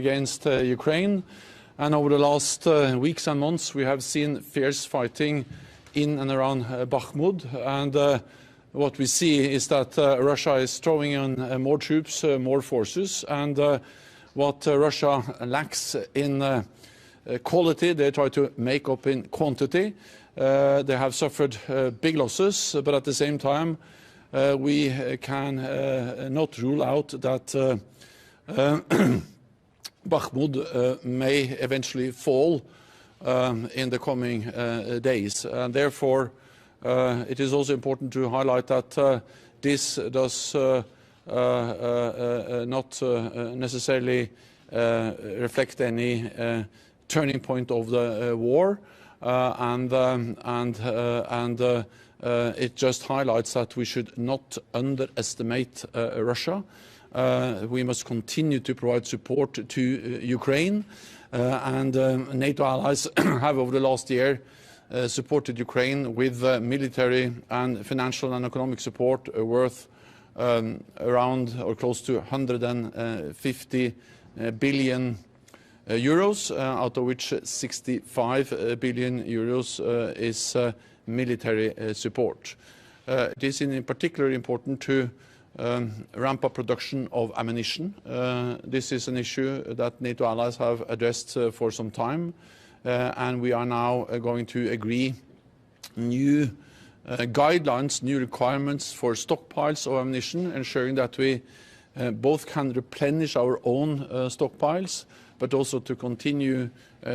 against Ukraine, and over the last weeks and months we have seen fierce fighting in and around Bakhmut, and what we see is that Russia is throwing in more troops, more forces, and what Russia lacks in quality they try to make up in quantity. They have suffered big losses, but at the same time we can not rule out that Bakhmut may eventually fall in the coming days. And therefore, it is also important to highlight that this does not necessarily reflect any turning point of the war, and it just highlights that we should not underestimate Russia. We must continue to provide support to Ukraine, and NATO allies have over the last year supported Ukraine with military and financial and economic support worth around or close to 150 billion euros, out of which 65 billion euros is military support. It is in particular important to ramp up production of ammunition. This is an issue that NATO allies have addressed for some time, and we are now going to agree new guidelines, new requirements for stockpiles of ammunition, ensuring that we both can replenish our own stockpiles, but also to continue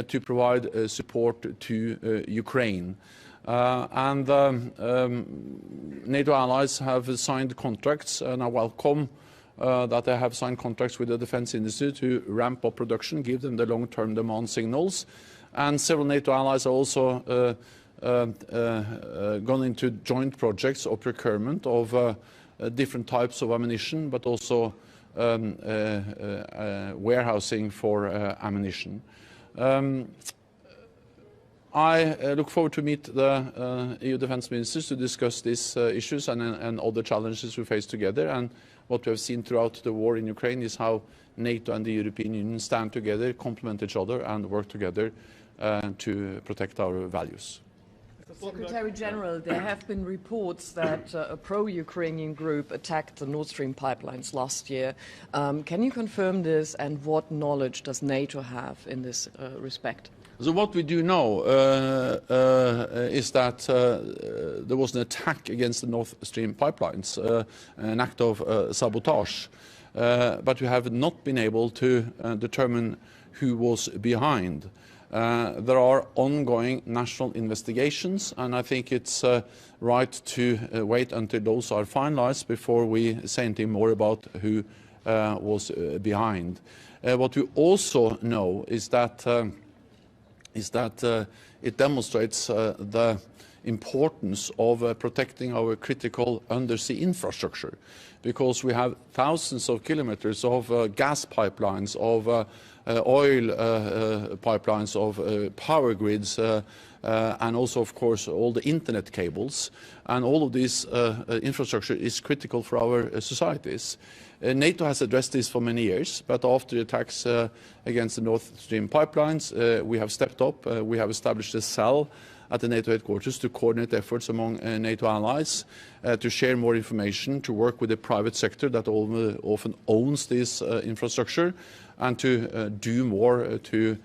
to provide support to Ukraine. NATO allies have signed contracts, and I welcome that they have signed contracts with the defense industry to ramp up production, give them the long-term demand signals. And several NATO allies are also gone into joint projects of procurement of different types of ammunition, but also warehousing for ammunition. I look forward to meet the EU defense ministers to discuss these issues and other challenges we face together. And what we have seen throughout the war in Ukraine is how NATO and the European Union stand together, complement each other, and work together to protect our values. Secretary General, there have been reports that a pro-Ukrainian group attacked the Nord Stream pipelines last year. Can you confirm this, and what knowledge does NATO have in this respect? So what we do know is that there was an attack against the Nord Stream pipelines, an act of sabotage, but we have not been able to determine who was behind. There are ongoing national investigations, and I think it's right to wait until those are finalized before we say anything more about who was behind. What we also know is that it demonstrates the importance of protecting our critical undersea infrastructure, because we have thousands of kilometers of gas pipelines, of oil pipelines, of power grids, and also, of course, all the internet cables. And all of this infrastructure is critical for our societies. NATO has addressed this for many years, but after the attacks against the Nord Stream pipelines, we have stepped up. We have established a cell at the NATO headquarters to coordinate efforts among NATO allies, to share more information, to work with the private sector that often owns this infrastructure, and to do more to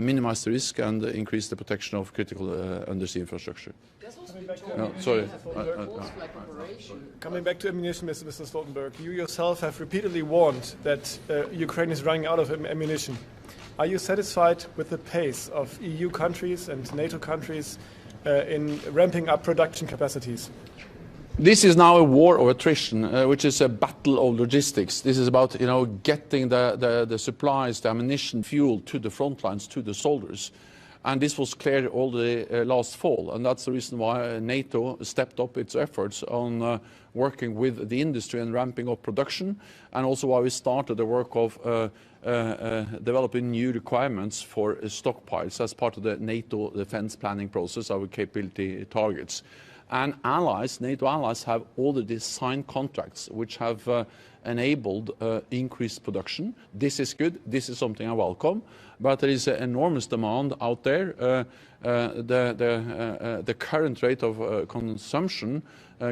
minimize the risk and increase the protection of critical undersea infrastructure. Coming back to ammunition, Mr. Stoltenberg, you yourself have repeatedly warned that Ukraine is running out of ammunition. Are you satisfied with the pace of EU countries and NATO countries in ramping up production capacities? This is now a war of attrition, which is a battle of logistics. This is about, getting the supplies, the ammunition, fuel to the front lines, to the soldiers. And this was clear all the last fall, and that's the reason why NATO stepped up its efforts on working with the industry and ramping up production, and also why we started the work of developing new requirements for stockpiles as part of the NATO defense planning process, our capability targets. And allies, NATO allies, have already signed contracts which have enabled increased production. This is good. This is something I welcome. But there is an enormous demand out there. The current rate of consumption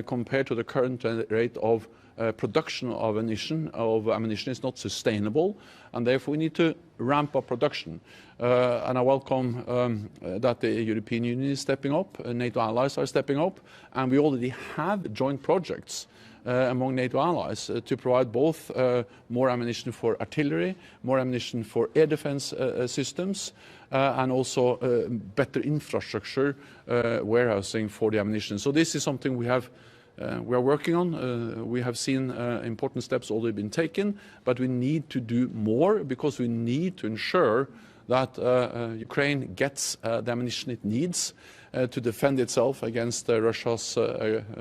compared to the current rate of production of ammunition is not sustainable, and therefore we need to ramp up production. And I welcome that the European Union is stepping up, NATO allies are stepping up, and we already have joint projects among NATO allies to provide both more ammunition for artillery, more ammunition for air defense systems, and also better infrastructure warehousing for the ammunition. So this is something we are working on. We have seen important steps already been taken, but we need to do more because we need to ensure that Ukraine gets the ammunition it needs to defend itself against Russia's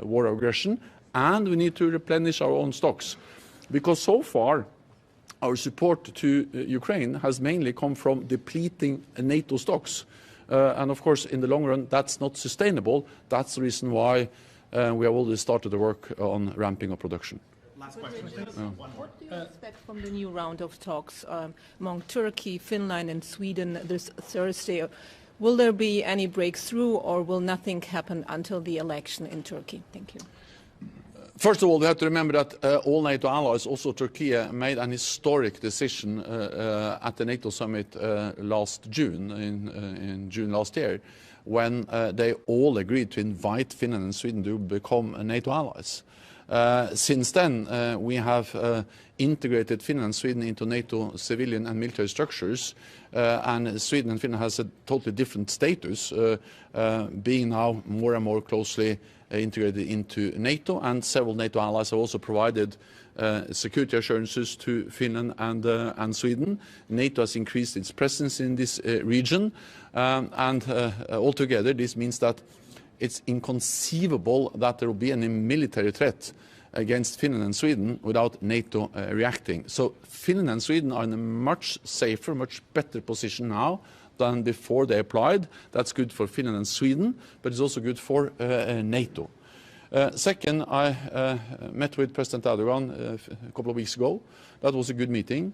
war of aggression, and we need to replenish our own stocks. Because so far, our support to Ukraine has mainly come from depleting NATO stocks. And of course, in the long run, that's not sustainable. That's the reason why we have already started the work on ramping up production. Last question. What do you expect from the new round of talks among Turkey, Finland and Sweden this Thursday? Will there be any breakthrough or will nothing happen until the election in Turkey? Thank you. First of all, we have to remember that all NATO allies, also Turkey, made an historic decision at the NATO summit last June, in June last year, when they all agreed to invite Finland and Sweden to become NATO allies. Since then, we have integrated Finland and Sweden into NATO civilian and military structures, and Sweden and Finland has a totally different status, being now more and more closely integrated into NATO, and several NATO allies have also provided security assurances to Finland and Sweden. NATO has increased its presence in this region, and altogether this means that it's inconceivable that there will be any military threat against Finland and Sweden without NATO reacting. So Finland and Sweden are in a much safer, much better position now than before they applied. That's good for Finland and Sweden, but it's also good for NATO. Second, I met with President Erdogan a couple of weeks ago. That was a good meeting.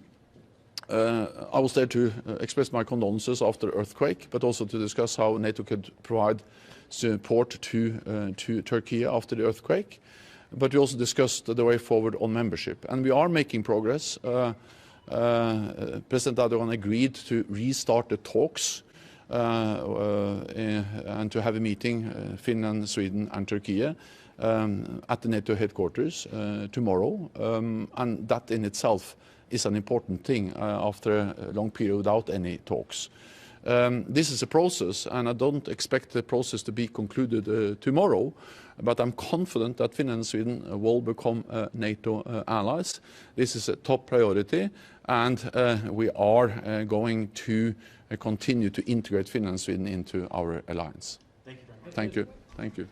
I was there to express my condolences after the earthquake, but also to discuss how NATO could provide support to Turkey after the earthquake. But we also discussed the way forward on membership. And we are making progress. President Erdogan agreed to restart the talks and to have a meeting, Finland, Sweden and Turkey, at the NATO headquarters tomorrow. And that in itself is an important thing after a long period without any talks. This is a process, and I don't expect the process to be concluded tomorrow, but I'm confident that Finland and Sweden will become NATO allies. This is a top priority, and we are going to continue to integrate Finland and Sweden into our alliance. Thank you very much. Thank you. Thank you.